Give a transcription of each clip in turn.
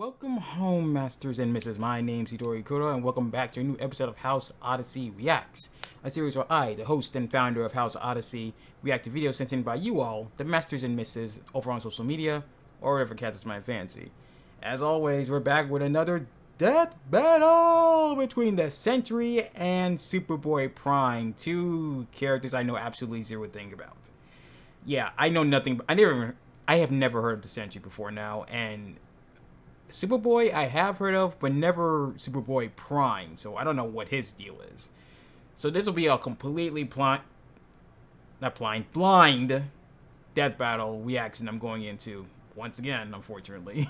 Welcome home, masters and misses. My name's HidoriKuro, and welcome back to a new episode of House Odyssey Reacts, a series where I, the host and founder of House Odyssey, react to videos sent in by you all, the masters and misses, over on social media, or whatever catches my fancy. As always, we're back with another death battle between the Sentry and Superboy Prime, two characters I know absolutely zero thing about. Yeah, I know nothing. I have never heard of the Sentry before now, and Superboy I have heard of, but never Superboy Prime, so I don't know what his deal is. So this will be a completely blind death battle reaction I'm going into, once again, unfortunately.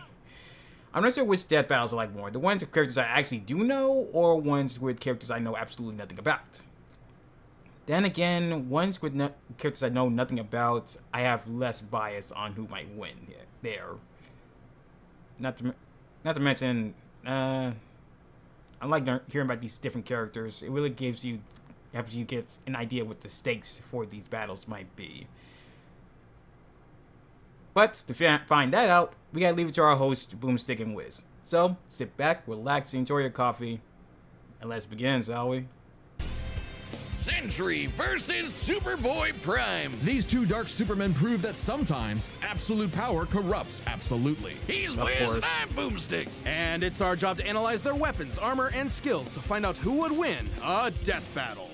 I'm not sure which death battles I like more, the ones with characters I actually do know, or ones with characters I know absolutely nothing about. Then again, ones with characters I know nothing about, I have less bias on who might win there. Not to mention, I like hearing about these different characters. It really helps you get an idea what the stakes for these battles might be. But to find that out, we gotta leave it to our host, Boomstick and Wiz. So, sit back, relax, enjoy your coffee, and let's begin, shall we? Sentry versus Superboy Prime. These two dark supermen prove that sometimes absolute power corrupts absolutely. He's Of Wiz and course. I'm Boomstick. And it's our job to analyze their weapons, armor, and skills to find out who would win a death battle.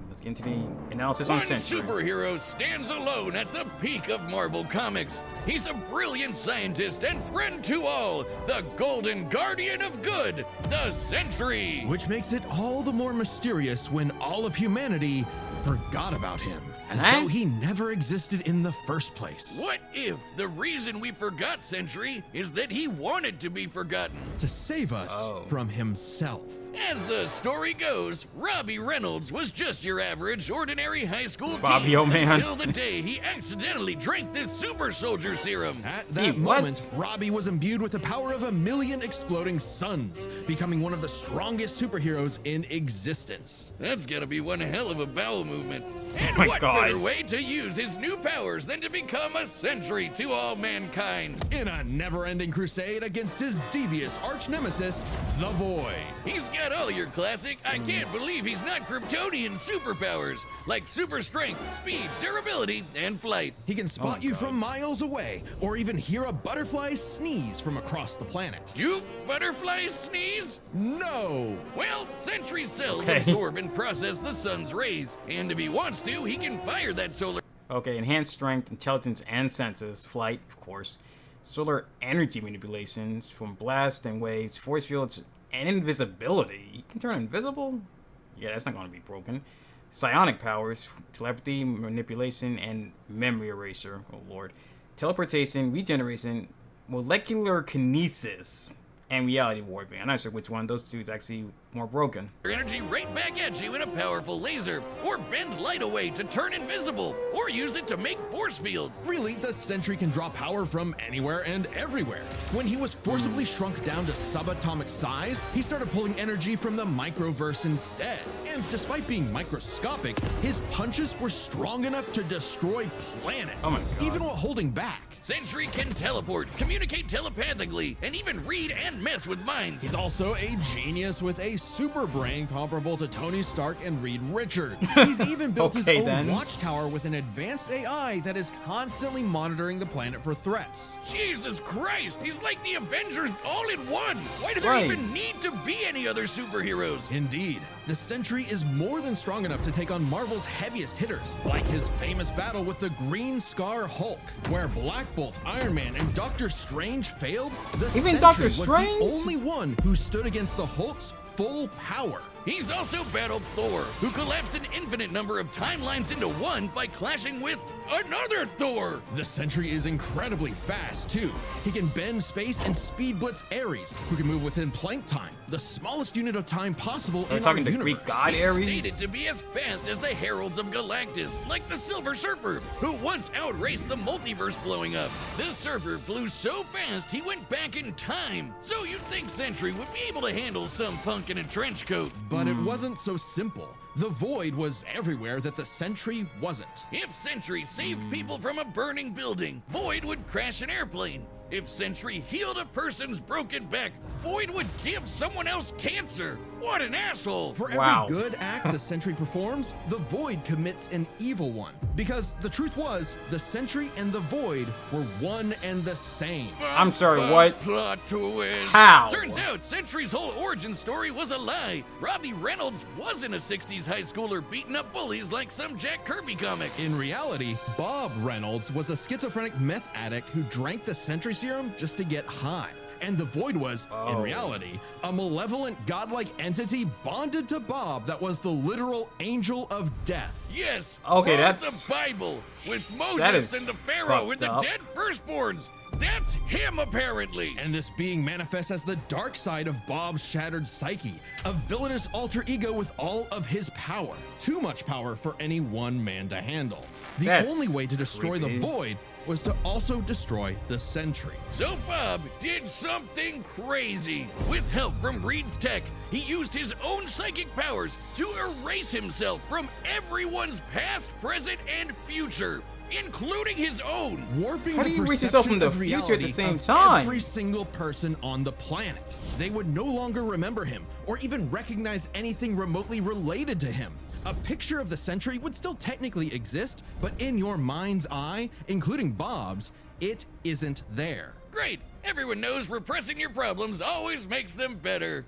Let's get into the analysis One on Sentry. superhero stands alone at the peak of Marvel Comics. He's a brilliant scientist and friend to all, the Golden Guardian of Good, the Sentry. Which makes it all the more mysterious when all of humanity forgot about him, as Huh? though he never existed in the first place. What if the reason we forgot Sentry is that he wanted to be forgotten? To save us from himself. As the story goes, Robbie Reynolds was just your average, ordinary high school Bobby, teen oh man. until the day he accidentally drank this super soldier serum. At that What? moment, Robbie was imbued with the power of 1,000,000 exploding suns, becoming one of the strongest superheroes in existence. That's gotta be one hell of a bowel movement. And my what God. better way to use his new powers than to become a sentry to all mankind? In a never-ending crusade against his devious arch-nemesis, the Void. He's got all your classic, I can't believe he's not Kryptonian superpowers, like super strength, speed, durability, and flight. He can spot you from miles away, or even hear a butterfly sneeze from across the planet. Do butterflies sneeze? No! Well, Sentry cells Okay. absorb and process the sun's rays, and if he wants to, he can fire that solar Okay, enhanced strength, intelligence, and senses. Flight, of course. Solar energy manipulations from blast and waves, force fields, and invisibility. You can turn invisible? Yeah, that's not going to be broken. Psionic powers, telepathy, manipulation, and memory erasure. Oh lord. Teleportation, regeneration, molecular kinesis, and reality warping. I'm not sure which one of those two is actually more broken. energy right back at you in a powerful laser, or bend light away to turn invisible, or use it to make force fields. Really, the Sentry can draw power from anywhere and everywhere. When he was forcibly shrunk down to subatomic size, he started pulling energy from the microverse instead. And despite being microscopic, his punches were strong enough to destroy planets, Oh my God. even while holding back. Sentry can teleport, communicate telepathically, and even read and mess with minds. He's also a genius with a super brain comparable to Tony Stark and Reed Richards. He's even built his Okay, own then. watchtower with an advanced AI that is constantly monitoring the planet for threats. Jesus Christ, he's like the Avengers all in one. Why do there Right. even need to be any other superheroes? Indeed, the Sentry is more than strong enough to take on Marvel's heaviest hitters, like his famous battle with the Green Scar Hulk, where Black Bolt, Iron Man, and Doctor Strange failed. The Even Sentry Doctor was Strange? the only one who stood against the Hulk's full power. He's also battled Thor, who collapsed an infinite number of timelines into one by clashing with another Thor. The Sentry is incredibly fast, too. He can bend space and speed blitz Ares, who can move within plank time, the smallest unit of time possible We're in talking our the Greek universe. god He's Ares? stated to be as fast as the Heralds of Galactus, like the Silver Surfer, who once outraced the multiverse blowing up. The Surfer flew so fast he went back in time, so you'd think Sentry would be able to handle some punk in a trench coat. But it wasn't so simple. The Void was everywhere that the Sentry wasn't. If Sentry saved people from a burning building, Void would crash an airplane. If Sentry healed a person's broken back, Void would give someone else cancer. What an asshole! For every Wow. good act the Sentry performs, the Void commits an evil one. Because the truth was, the Sentry and the Void were one and the same. I'm sorry, what? Plot twist. How? Turns out Sentry's whole origin story was a lie. Robbie Reynolds wasn't a 60s high schooler beating up bullies like some Jack Kirby comic. In reality, Bob Reynolds was a schizophrenic meth addict who drank the Sentry serum just to get high. And the Void was, in reality, a malevolent godlike entity bonded to Bob that was the literal angel of death. Yes. Okay, from that's- the Bible with that Moses is and the Pharaoh fucked and the up. dead firstborns. That's him, apparently. And this being manifests as the dark side of Bob's shattered psyche, a villainous alter ego with all of his power. Too much power for any one man to handle. The That's only way to destroy creepy. the Void was to also destroy the Sentry. So Bob did something crazy. With help from Reed's tech, he used his own psychic powers to erase himself from everyone's past, present, and future, including his own. Warping How the do you erase perception yourself from the of future at reality the same of time? every single person on the planet. They would no longer remember him or even recognize anything remotely related to him. A picture of the Sentry would still technically exist, but in your mind's eye, including Bob's, it isn't there. Great. Everyone knows repressing your problems always makes them better.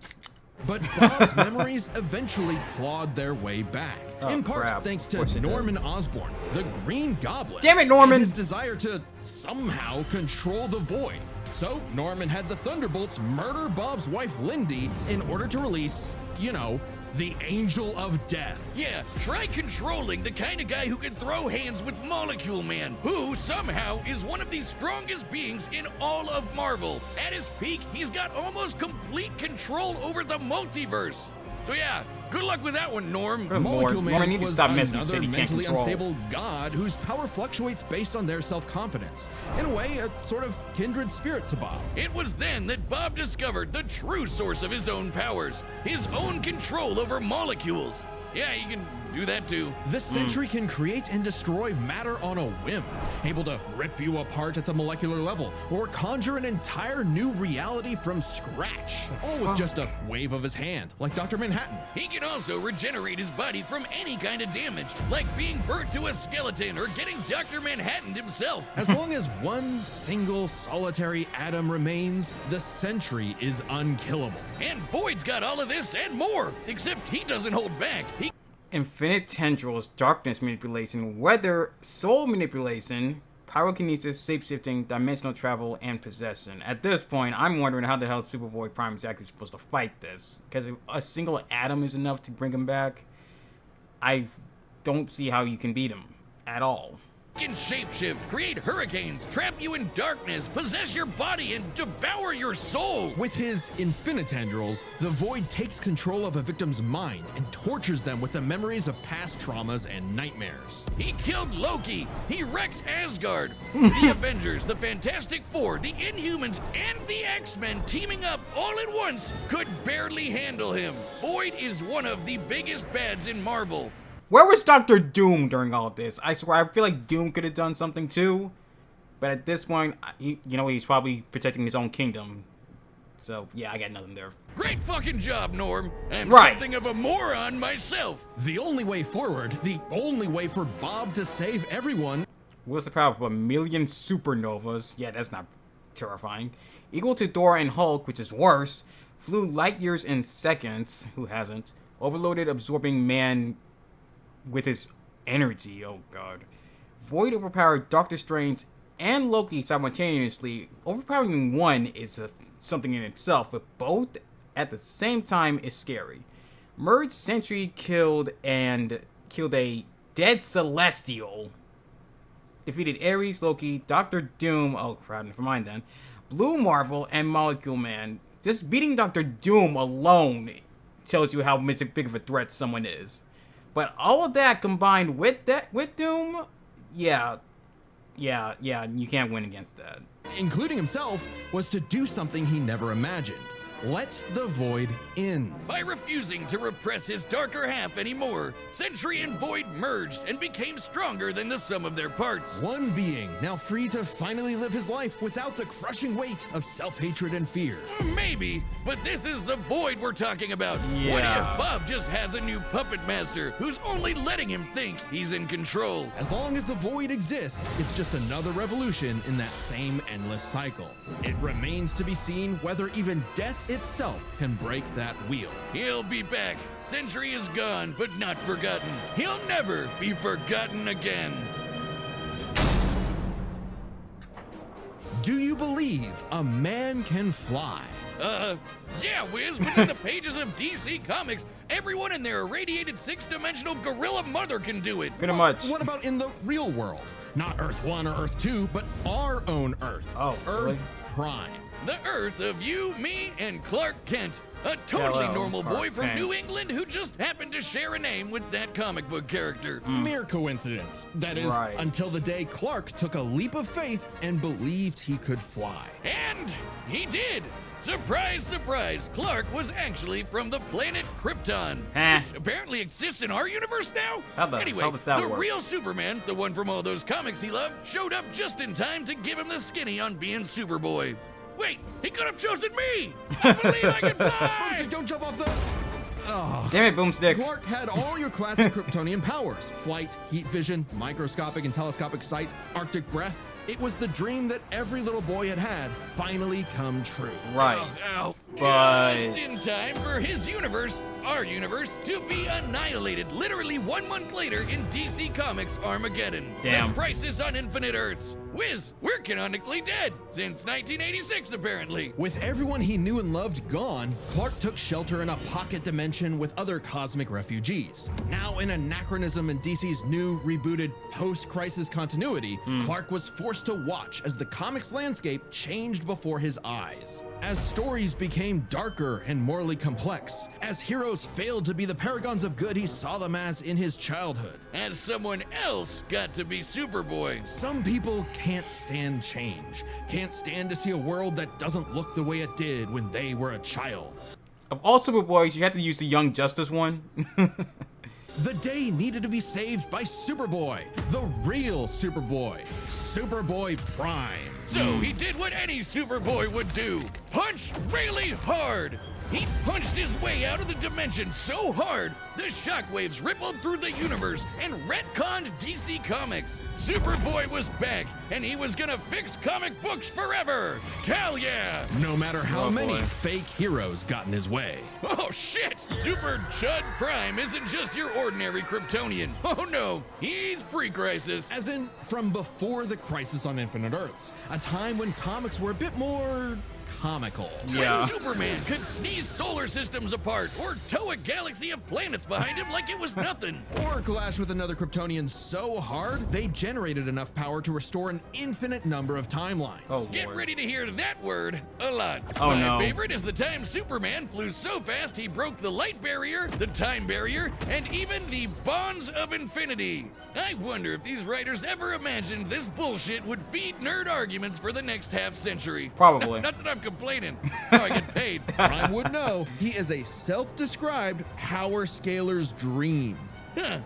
But Bob's memories eventually clawed their way back. Oh, in part crap. thanks Of to course it did. Norman Osborn, the Green Goblin. Damn it, Norman! And his desire to somehow control the Void. So Norman had the Thunderbolts murder Bob's wife Lindy in order to release, you know, the Angel of Death. Yeah, try controlling the kind of guy who can throw hands with Molecule Man, who somehow is one of the strongest beings in all of Marvel. At his peak, he's got almost complete control over the multiverse. So yeah, good luck with that one, Norm. Good lord. Molecule Norman, Man you need to was stop messing with another shit he can't mentally control. unstable god whose power fluctuates based on their self-confidence. In a way, a sort of kindred spirit to Bob. It was then that Bob discovered the true source of his own powers, his own control over molecules. Yeah, you can do that too. The Sentry can create and destroy matter on a whim, able to rip you apart at the molecular level, or conjure an entire new reality from scratch, all with just a wave of his hand, like Dr. Manhattan. He can also regenerate his body from any kind of damage, like being burnt to a skeleton or getting Dr. Manhattan himself. As long as one single solitary atom remains, the Sentry is unkillable. And Void's got all of this and more, except he doesn't hold back. He Infinite tendrils, darkness manipulation, weather, soul manipulation, pyrokinesis, shapeshifting, dimensional travel, and possession. At this point, I'm wondering how the hell Superboy Prime is actually supposed to fight this. Because if a single atom is enough to bring him back, I don't see how you can beat him at all. can shapeshift, create hurricanes, trap you in darkness, possess your body, and devour your soul. With his infinitendrils, the Void takes control of a victim's mind and tortures them with the memories of past traumas and nightmares. He killed Loki. He wrecked Asgard. The Avengers, the Fantastic Four, the Inhumans, and the X-Men teaming up all at once could barely handle him. Void is one of the biggest bads in Marvel. Where was Dr. Doom during all this? I swear, I feel like Doom could have done something too. But at this point, he's probably protecting his own kingdom. So, yeah, I got nothing there. Great fucking job, Norm. I'm Right. something of a moron myself. The only way forward, the only way for Bob to save everyone. What's the power of 1,000,000 supernovas? Yeah, that's not terrifying. Equal to Thor and Hulk, which is worse. Flew light years in seconds. Who hasn't? Overloaded, absorbing man with his energy. Oh, God. Void overpowered Doctor Strange and Loki simultaneously. Overpowering one is something in itself, but both at the same time is scary. Merged Sentry killed a dead Celestial. Defeated Ares, Loki, Doctor Doom, oh crap, never mind then. Blue Marvel, and Molecule Man. Just beating Doctor Doom alone tells you how big of a threat someone is. But all of that combined with Doom, yeah, you can't win against that. Including himself, was to do something he never imagined. Let the Void in. By refusing to repress his darker half anymore, Sentry and Void merged and became stronger than the sum of their parts. One being now free to finally live his life without the crushing weight of self-hatred and fear. Maybe, but this is the Void we're talking about. Yeah. What if Bob just has a new puppet master who's only letting him think he's in control? As long as the Void exists, it's just another revolution in that same endless cycle. It remains to be seen whether even death itself can break that wheel. He'll be back. Sentry is gone, but not forgotten. He'll never be forgotten again. Do you believe a man can fly? Yeah, Wiz, within the pages of DC Comics, everyone in their irradiated six-dimensional gorilla mother can do it. Pretty much. What about in the real world? Not Earth 1 or Earth 2, but our own Earth. Oh, Earth really? Prime. The Earth of you, me, and Clark Kent. A totally Hello, normal boy Clark from Kent. New England who just happened to share a name with that comic book character. Mere coincidence. That is, Right. until the day Clark took a leap of faith and believed he could fly. And he did. Surprise, surprise, Clark was actually from the planet Krypton. Huh. Which apparently exists in our universe now? How the Anyway, hell does that the work? real Superman, the one from all those comics he loved, showed up just in time to give him the skinny on being Superboy. Wait, he could have chosen me! I believe I can fly! Boomstick, don't jump off the... Damn it, Boomstick. Clark had all your classic Kryptonian powers. Flight, heat vision, microscopic and telescopic sight, Arctic breath. It was the dream that every little boy had finally come true. Right. Ow. But- Just in time for his universe, our universe, to be annihilated literally 1 month later in DC Comics Armageddon. Damn. The Crisis on Infinite Earths. Wiz, we're canonically dead since 1986 apparently. With everyone he knew and loved gone, Clark took shelter in a pocket dimension with other cosmic refugees. Now an anachronism in DC's new, rebooted, post-crisis continuity, Clark was forced to watch as the comics landscape changed before his eyes. As stories became darker and morally complex, as heroes failed to be the paragons of good he saw them as in his childhood. As someone else got to be Superboy. Some people can't stand change, can't stand to see a world that doesn't look the way it did when they were a child. Of all Superboys, you had to use the Young Justice one. The day needed to be saved by Superboy, the real Superboy, Superboy Prime. So he did what any Superboy would do. Punch really hard. He punched his way out of the dimension so hard, the shockwaves rippled through the universe and retconned DC Comics. Superboy was back, and he was gonna fix comic books forever. Hell yeah! No matter how Oh, many boy. fake heroes got in his way. Oh shit! Super Chud Prime isn't just your ordinary Kryptonian. Oh no, he's pre-crisis. As in, from before the Crisis on Infinite Earths, a time when comics were a bit more comical. Yeah. When Superman could sneeze solar systems apart or tow a galaxy of planets behind him like it was nothing. Or clash with another Kryptonian so hard, they generated enough power to restore an infinite number of timelines. Oh, Get Lord. ready to hear that word a lot. Oh, My no. favorite is the time Superman flew so fast he broke the light barrier, the time barrier, and even the bonds of infinity. I wonder if these writers ever imagined this bullshit would feed nerd arguments for the next half century. Probably. Not that I'm complaining. How I get paid. Prime would know he is a self-described power scaler's dream. Huh.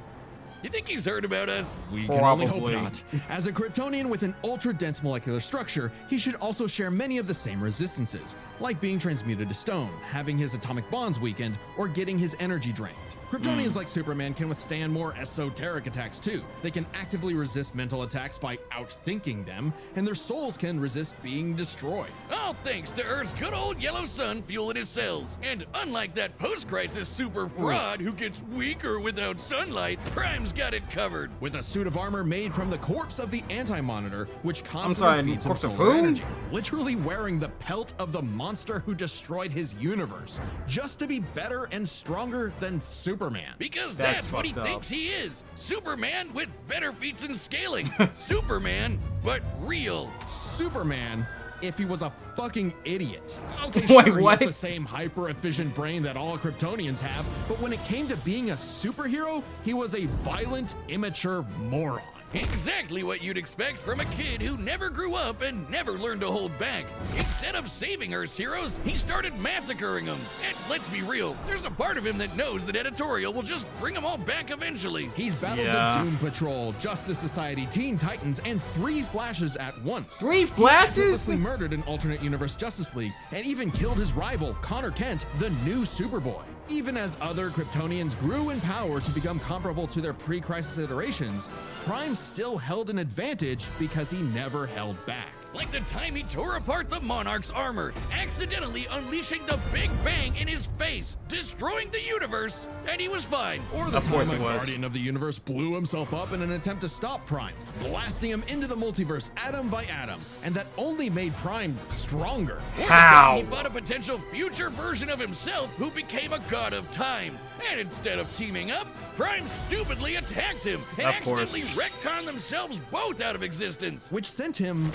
You think he's heard about us? We can only hope Probably. not. As a Kryptonian with an ultra-dense molecular structure, he should also share many of the same resistances, like being transmuted to stone, having his atomic bonds weakened, or getting his energy drained. Kryptonians like Superman can withstand more esoteric attacks too. They can actively resist mental attacks by outthinking them, and their souls can resist being destroyed. All thanks to Earth's good old yellow sun fueling his cells. And unlike that post-crisis super fraud who gets weaker without sunlight, Prime's got it covered. With a suit of armor made from the corpse of the Anti-Monitor, which sorry, constantly feeds him corpse of solar who? energy. Literally wearing the pelt of the monster who destroyed his universe, just to be better and stronger than Superman. Because That's that's what he fucked up. thinks he is. Superman with better feats in scaling. Superman, but real. Superman, if he was a fucking idiot. Okay, Wait, sure, he what? has the same hyper-efficient brain that all Kryptonians have, but when it came to being a superhero, he was a violent, immature moron. Exactly what you'd expect from a kid who never grew up and never learned to hold back. Instead of saving Earth's heroes, he started massacring them. And let's be real, there's a part of him that knows that editorial will just bring them all back eventually. He's battled the Doom Patrol, Justice Society, Teen Titans, and 3 Flashes at once. 3 Flashes? He effortlessly murdered an alternate universe Justice League, and even killed his rival, Connor Kent, the new Superboy. Even as other Kryptonians grew in power to become comparable to their pre-crisis iterations, Prime still held an advantage because he never held back. Like the time he tore apart the Monarch's armor, accidentally unleashing the Big Bang in his face, destroying the universe, and he was fine. Or the time a Guardian of the Universe blew himself up in an attempt to stop Prime, blasting him into the multiverse atom by atom, and that only made Prime stronger. How? He fought a potential future version of himself who became a god of time. And instead of teaming up, Prime stupidly attacked him and accidentally retconned themselves both out of existence. Which sent him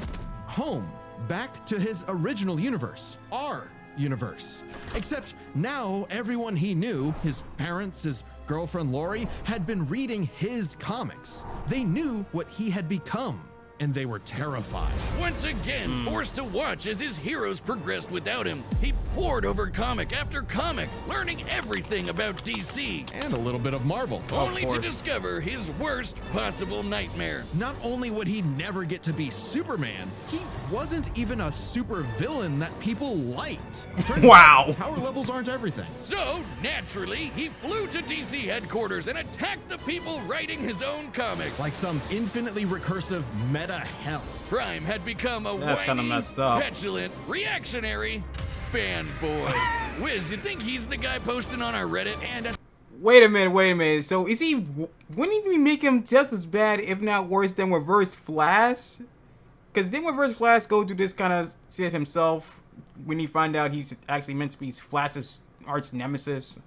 home, back to his original universe, our universe. Except now everyone he knew, his parents, his girlfriend Lori, had been reading his comics. They knew what he had become, and they were terrified. Once again, forced to watch as his heroes progressed without him, he pored over comic after comic, learning everything about DC. And a little bit of Marvel. Only to discover his worst possible nightmare. Not only would he never get to be Superman, he wasn't even a super villain that people liked. Turns out, power levels aren't everything. So, naturally, he flew to DC headquarters and attacked the people writing his own comic. Like some infinitely recursive meta hell. Prime had become a kinda messed up. petulant, reactionary fanboy. Wiz, you think he's the guy posting on our Reddit? And wait a minute. So is he? Wouldn't he make him just as bad, if not worse, than Reverse Flash? Because didn't Reverse Flash go through this kind of shit himself when he found out he's actually meant to be Flash's arch nemesis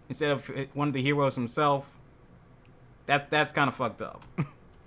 instead of one of the heroes himself? That's kind of fucked up.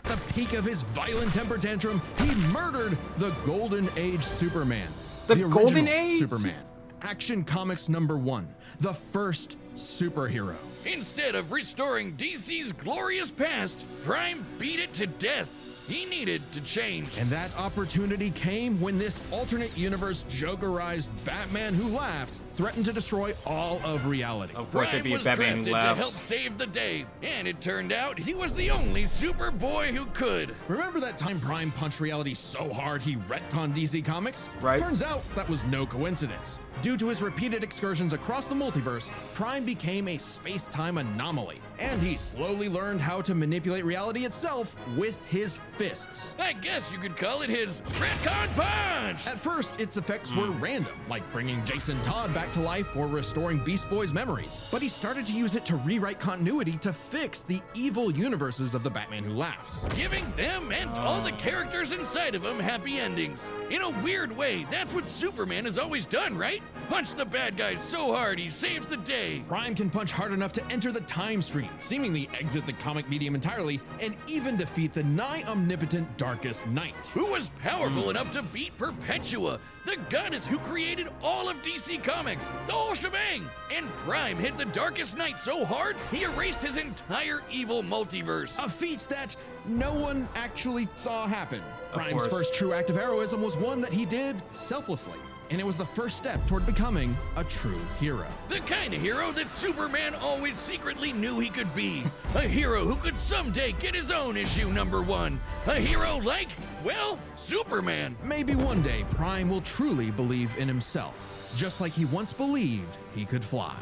At the peak of his violent temper tantrum, he murdered the Golden Age Superman. The Golden original Age? Superman. Action Comics #1, the first superhero. Instead of restoring DC's glorious past, Prime beat it to death. He needed to change. And that opportunity came when this alternate universe Jokerized Batman Who Laughs threatened to destroy all of reality. Of course, it'd be a Prime was Batman Who drafted to help Laughs. save the day, and it turned out he was the only Superboy who could. Remember that time Prime punched reality so hard he retconned DC Comics? Right. Turns out that was no coincidence. Due to his repeated excursions across the multiverse, Prime became a space-time anomaly, and he slowly learned how to manipulate reality itself with his fists. I guess you could call it his Retcon Punch! At first, its effects were random, like bringing Jason Todd back to life or restoring Beast Boy's memories. But he started to use it to rewrite continuity to fix the evil universes of the Batman Who Laughs. Giving them and all the characters inside of them happy endings. In a weird way, that's what Superman has always done, right? Punch the bad guys so hard he saves the day. Prime can punch hard enough to enter the time stream, seemingly exit the comic medium entirely, and even defeat the nigh-omnipotent Darkest Knight. Who was powerful enough to beat Perpetua, the goddess who created all of DC Comics, the whole shebang. And Prime hit the Darkest Knight so hard, he erased his entire evil multiverse. A feat that no one actually saw happen. Prime's course. first true act of heroism was one that he did selflessly, and it was the first step toward becoming a true hero. The kind of hero that Superman always secretly knew he could be. A hero who could someday get his own issue #1. A hero like, well, Superman. Maybe one day Prime will truly believe in himself, just like he once believed he could fly.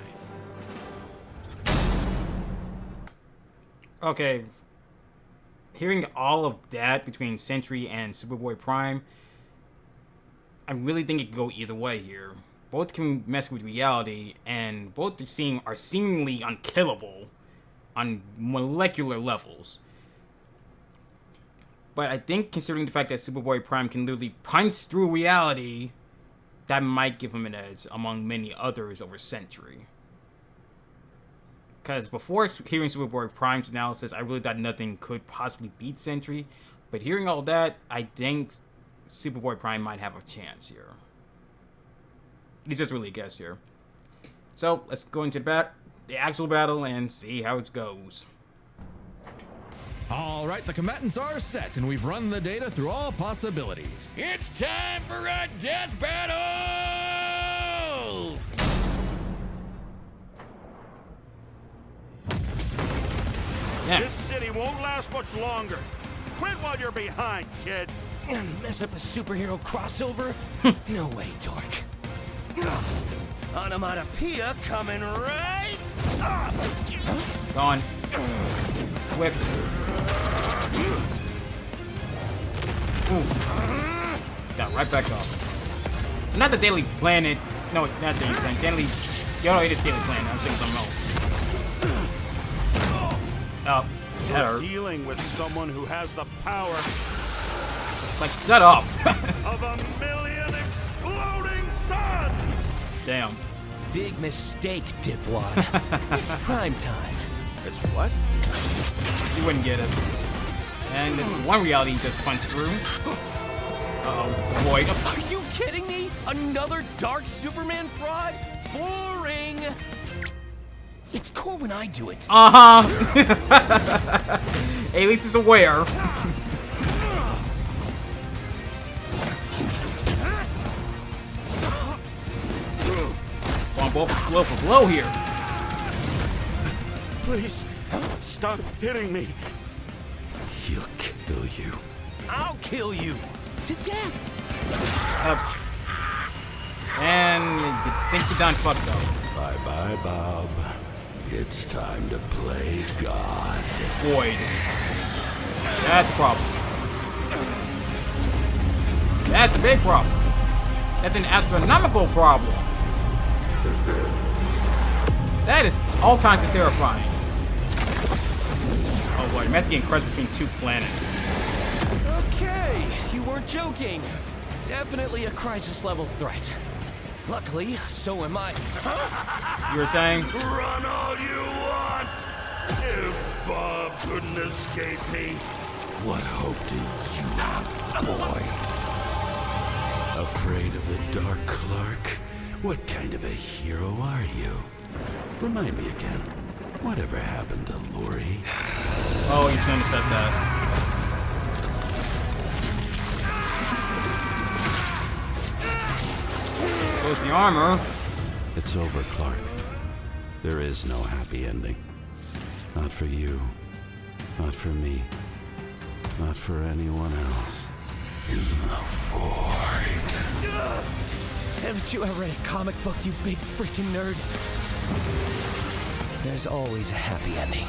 Okay. Hearing all of that between Sentry and Superboy Prime, I really think it could go either way here. Both can mess with reality, and both are seemingly unkillable on molecular levels. But I think, considering the fact that Superboy Prime can literally punch through reality, that might give him an edge among many others over Sentry. Because before hearing Superboy Prime's analysis, I really thought nothing could possibly beat Sentry. But hearing all that, I think Superboy Prime might have a chance here. It's just really a guess here. So let's go into the actual battle and see how it goes. All right, the combatants are set, and we've run the data through all possibilities. It's time for a death battle! Yeah. This city won't last much longer. Quit while you're behind, kid. Mess up a superhero crossover? No way, dork. Onomatopoeia coming right up! Gone. Whip. Ooh. Got right back up. Not the Daily Planet. No, not Daily Planet. Daily. Yo, it is Daily Planet. I'm saying something else. Oh, that You're hurt. dealing with someone who has the power Like, shut up. of 1,000,000 exploding suns! Damn. Big mistake, dipwad. It's prime time. It's what? You wouldn't get it. And it's one reality you just punched through. Uh-oh. Void. Are you kidding me? Another dark Superman fraud? Boring! It's cool when I do it. Uh-huh. Hey, at least it's aware. Going blow for blow here. Please, stop hitting me. He'll kill you. I'll kill you. To death. And you think you're done fucked though. Bye-bye, Bob. It's time to play God. Void. That's a problem. That's a big problem. That's an astronomical problem. That is all kinds of terrifying. Oh boy, man's getting crushed between two planets. Okay, you weren't joking. Definitely a crisis level threat. Luckily, so am I. You were saying? Run all you want! If Bob couldn't escape me, what hope do you have, boy? Afraid of the Dark Clark? What kind of a hero are you? Remind me again, whatever happened to Lori? Oh, you shouldn't have said that. Goes the armor. It's over, Clark. There is no happy ending. Not for you. Not for me. Not for anyone else. In the void. Haven't you ever read a comic book, you big freaking nerd? There's always a happy ending.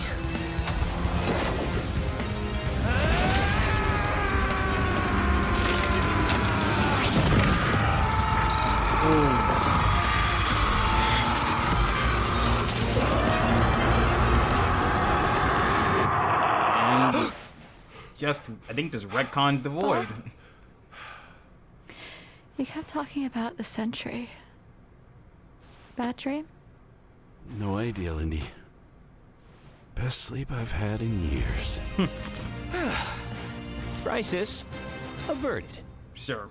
And just, I think just retconned the void. You kept talking about the Sentry. Bad dream? No idea, Lindy. Best sleep I've had in years. Crisis averted. Sure.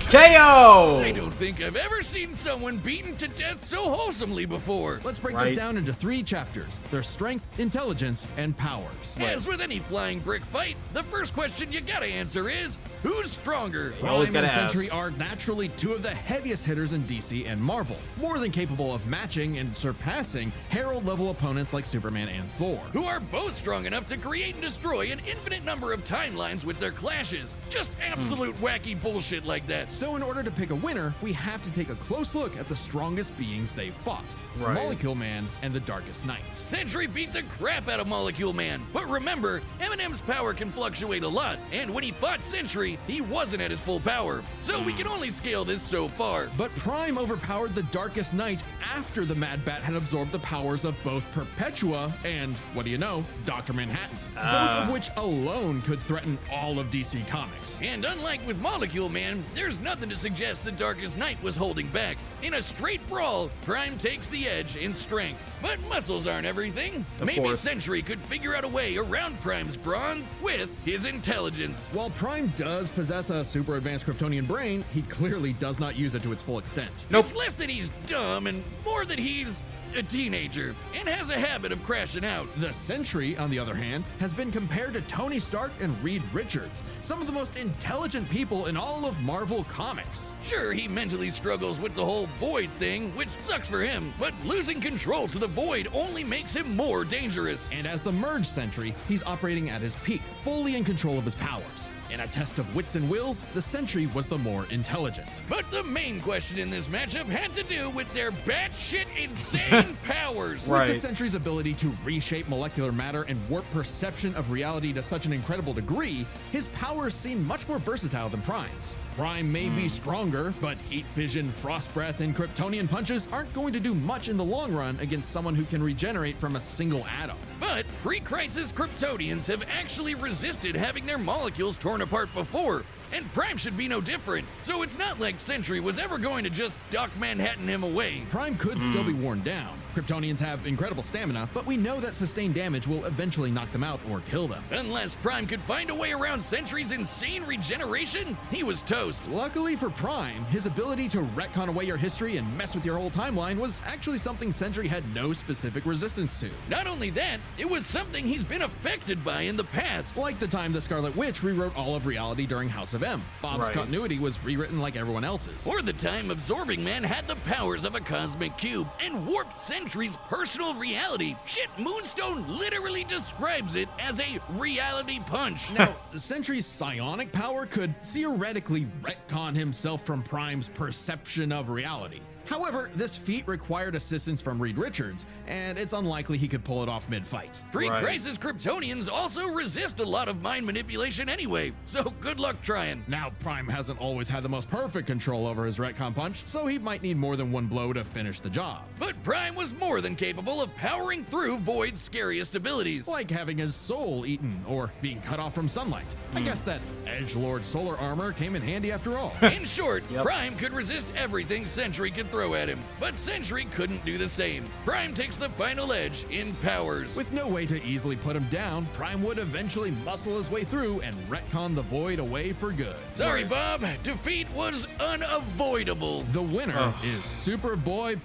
KO! I don't think I've ever seen someone beaten to death so wholesomely before. Let's break Right. this down into 3 chapters. Their strength, intelligence, and powers. As with any flying brick fight, the first question you gotta answer is, who's stronger? You always Prime and gotta ask. Sentry are naturally 2 of the heaviest hitters in DC and Marvel, more than capable of matching and surpassing Herald-level opponents like Superman and Thor. Who are both strong enough to create and destroy an infinite number of timelines with their clashes. Just absolute wacky bullshit like that. So in order to pick a winner, we have to take a close look at the strongest beings they fought, Right. Molecule Man and the Darkest Knight. Sentry beat the crap out of Molecule Man, but remember, Eminem's power can fluctuate a lot, and when he fought Sentry, he wasn't at his full power, so we can only scale this so far. But Prime overpowered the Darkest Knight after the Mad Bat had absorbed the powers of both Perpetua and, what do you know, Dr. Manhattan, both of which alone could threaten all of DC Comics. And unlike with Molecule Man, there's nothing to suggest the Darkest Knight was holding back. In a straight brawl, Prime takes the edge in strength. But muscles aren't everything. Maybe course. Sentry could figure out a way around Prime's brawn with his intelligence. While Prime does possess a super advanced Kryptonian brain, he clearly does not use it to its full extent. Nope. It's less that he's dumb and more that he's a teenager and has a habit of crashing out. The Sentry, on the other hand, has been compared to Tony Stark and Reed Richards, some of the most intelligent people in all of Marvel Comics. Sure, he mentally struggles with the whole Void thing, which sucks for him, but losing control to the Void only makes him more dangerous. And as the Merge Sentry, he's operating at his peak, fully in control of his powers. In a test of wits and wills, the Sentry was the more intelligent. But the main question in this matchup had to do with their batshit insane powers. Right. With the Sentry's ability to reshape molecular matter and warp perception of reality to such an incredible degree, his powers seem much more versatile than Prime's. Prime may be stronger, but heat vision, frost breath, and Kryptonian punches aren't going to do much in the long run against someone who can regenerate from a single atom. But pre-crisis Kryptonians have actually resisted having their molecules torn apart before, and Prime should be no different. So it's not like Sentry was ever going to just Doc Manhattan him away. Prime could still be worn down. Kryptonians have incredible stamina, but we know that sustained damage will eventually knock them out or kill them. Unless Prime could find a way around Sentry's insane regeneration, he was toast. Luckily for Prime, his ability to retcon away your history and mess with your whole timeline was actually something Sentry had no specific resistance to. Not only that, it was something he's been affected by in the past. Like the time the Scarlet Witch rewrote all of reality during House of M. Bob's Right. continuity was rewritten like everyone else's. Or the time Absorbing Man had the powers of a cosmic cube and warped Sentry's personal reality. Shit, Moonstone literally describes it as a reality punch. Now, Sentry's psionic power could theoretically retcon himself from Prime's perception of reality. However, this feat required assistance from Reed Richards, and it's unlikely he could pull it off mid-fight. Pre-crisis Kryptonians also resist a lot of mind manipulation anyway, so good luck trying. Now, Prime hasn't always had the most perfect control over his retcon punch, so he might need more than one blow to finish the job. But Prime was more than capable of powering through Void's scariest abilities. Like having his soul eaten, or being cut off from sunlight. I guess that edgelord solar armor came in handy after all. In short, Yep. Prime could resist everything Sentry could throw at him, but Sentry couldn't do the same. Prime takes the final edge in powers. With no way to easily put him down, Prime would eventually muscle his way through and retcon the Void away for good. Sorry, Bob, defeat was unavoidable. The winner is Superboy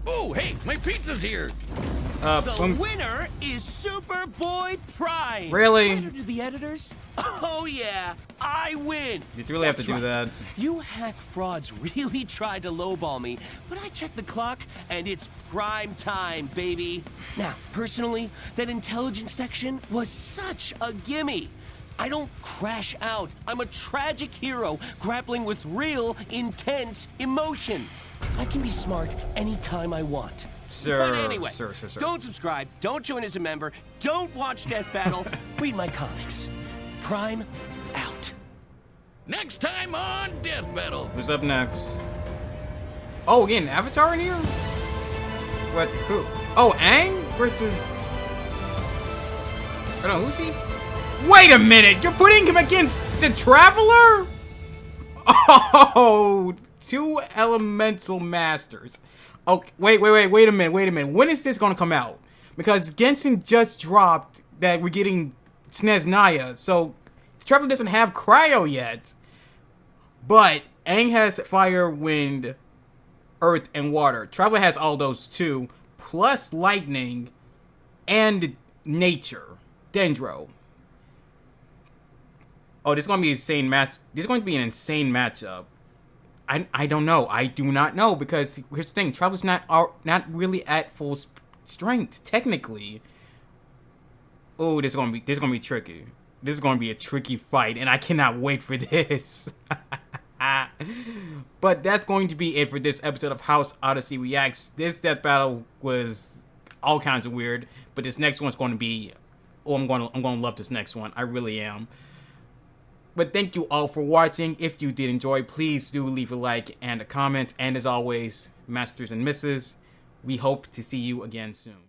Oh, hey, my pizza's here. The winner is Superboy Prime. Really? Letter to the editors? Oh yeah, I win. Did you really have to That's do right. that? You hack frauds really tried to lowball me, but I checked the clock and it's prime time, baby. Now, personally, that intelligence section was such a gimme. I don't crash out. I'm a tragic hero grappling with real, intense emotion. I can be smart anytime I want. Sir, But anyway, sir. don't subscribe, don't join as a member, don't watch Death Battle, read my comics. Prime out. Next time on Death Battle. Who's up next? Oh, again, Avatar in here? What? Who? Oh, Aang versus. Hold on, who's he? Wait a minute! You're putting him against the Traveler? Oh, two elemental masters. Oh, wait a minute. When is this gonna come out? Because Genshin just dropped that we're getting Snezhnaya, so the Traveler doesn't have Cryo yet. But Aang has fire, wind, earth, and water. Traveler has all those too, plus lightning and nature. Dendro. Oh, this is gonna be an insane match. This is going to be an insane matchup. I don't know. I do not know, because here's the thing: Traveler's not really at full strength technically. Oh, this is gonna be tricky. This is gonna be a tricky fight, and I cannot wait for this. But that's going to be it for this episode of House Odyssey Reacts. This death battle was all kinds of weird, but this next one's going to be. Oh, I'm going to love this next one. I really am. But thank you all for watching. If you did enjoy, please do leave a like and a comment. And as always, Masters and Misses, we hope to see you again soon.